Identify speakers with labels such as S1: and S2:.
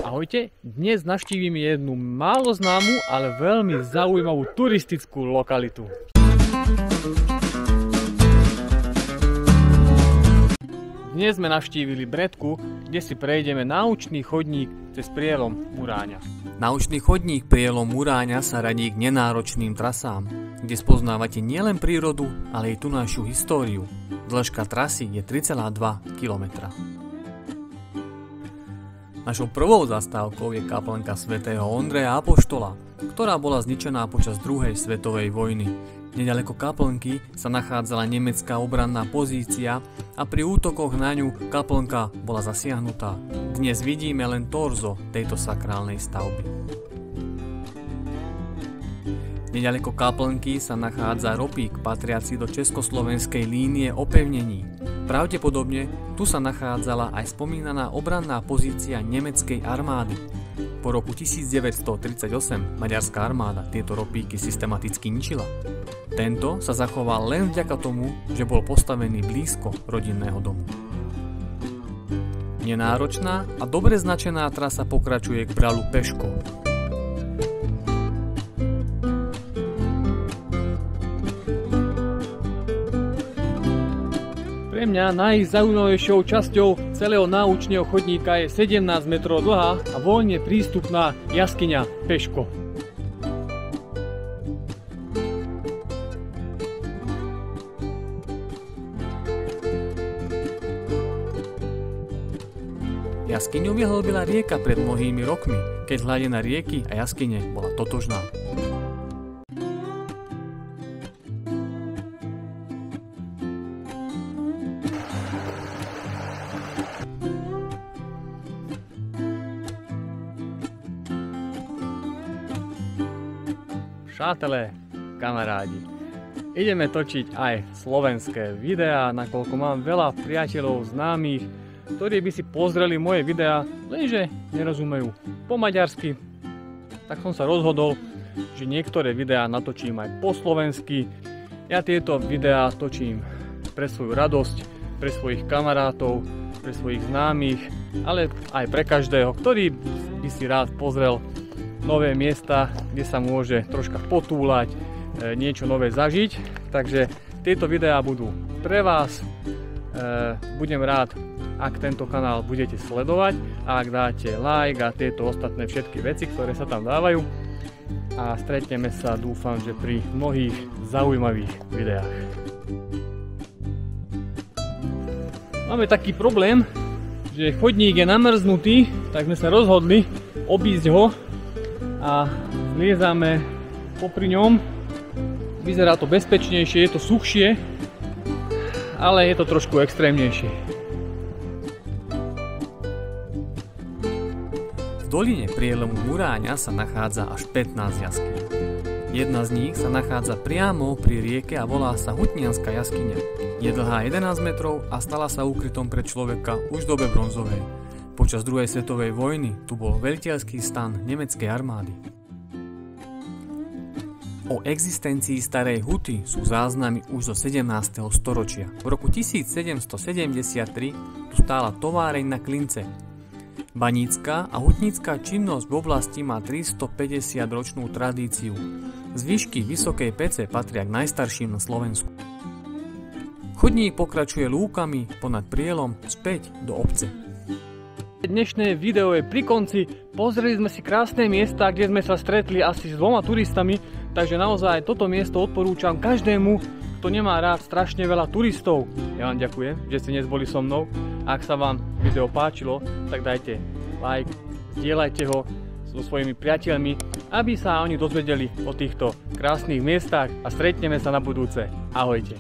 S1: Ahojte, dnes navštívim jednu málo známu, ale veľmi zaujímavú turistickú lokalitu. Dnes sme navštívili Bredku, kde si prejdeme naučný chodník cez prielom Muráňa.
S2: Naučný chodník prielom Muráňa sa radí k nenáročným trasám, kde spoznávate nielen prírodu, ale aj tunajšiu históriu. Dĺžka trasy je 3,2 km. Našou prvou zastávkou je kaplnka svätého Ondreja Apoštola, ktorá bola zničená počas druhej svetovej vojny. Neďaleko kaplnky sa nachádzala nemecká obranná pozícia a pri útokoch na ňu kaplnka bola zasiahnutá. Dnes vidíme len torzo tejto sakrálnej stavby. Neďaleko kaplnky sa nachádza ropík patriaci do československej línie opevnení. Pravdepodobne tu sa nachádzala aj spomínaná obranná pozícia nemeckej armády. Po roku 1938 maďarská armáda tieto ropíky systematicky ničila. Tento sa zachoval len vďaka tomu, že bol postavený blízko rodinného domu. Nenáročná a dobre značená trasa pokračuje k Bralu peško.
S1: Pre mňa najzaujímavejšou časťou celého náučného chodníka je 17 metrov dlhá a voľne prístupná jaskyňa Peško.
S2: Jaskyňu vyhlbila rieka pred mnohými rokmi, keď hladina rieky a jaskyne bola totožná.
S1: Přátelé, kamarádi, ideme točiť aj slovenské videá, nakoľko mám veľa priateľov známych, ktorí by si pozreli moje videá, lenže nerozumejú po maďarsky. Tak som sa rozhodol, že niektoré videá natočím aj po slovensky. Ja tieto videá točím pre svoju radosť, pre svojich kamarátov, pre svojich známych, ale aj pre každého, ktorý by si rád pozrel nové miesta, kde sa môže troška potúľať, niečo nové zažiť. Takže tieto videá budú pre vás. Budem rád, ak tento kanál budete sledovať a ak dáte like a tieto ostatné všetky veci, ktoré sa tam dávajú. A stretneme sa, dúfam, že pri mnohých zaujímavých videách. Máme taký problém, že chodník je namrznutý, tak sme sa rozhodli obísť ho a zliezame popri ňom. Vyzerá to bezpečnejšie, je to suchšie, ale je to trošku extrémnejšie.
S2: V doline prielomu Muráňa sa nachádza až 15 jaskýň. Jedna z nich sa nachádza priamo pri rieke a volá sa Hutnianská jaskyňa. Je dlhá 11 metrov a stala sa úkrytom pre človeka už v dobe bronzovej. Počas druhej svetovej vojny tu bol veliteľský stan nemeckej armády. O existencii starej huty sú záznamy už zo 17. storočia. V roku 1773 tu stála továreň na klince. Banícka a hutnícka činnosť v oblasti má 350-ročnú tradíciu. Zvyšky Vysokej Pece patria k najstarším na Slovensku. Chodník pokračuje lúkami ponad prielom späť do obce.
S1: Dnešné video je pri konci. Pozreli sme si krásne miesta, kde sme sa stretli asi s 2 turistami, takže naozaj toto miesto odporúčam každému, kto nemá rád strašne veľa turistov. Ja vám ďakujem, že ste dnes boli so mnou. Ak sa vám video páčilo, tak dajte like, zdieľajte ho so svojimi priateľmi, aby sa oni dozvedeli o týchto krásnych miestach a stretneme sa na budúce. Ahojte.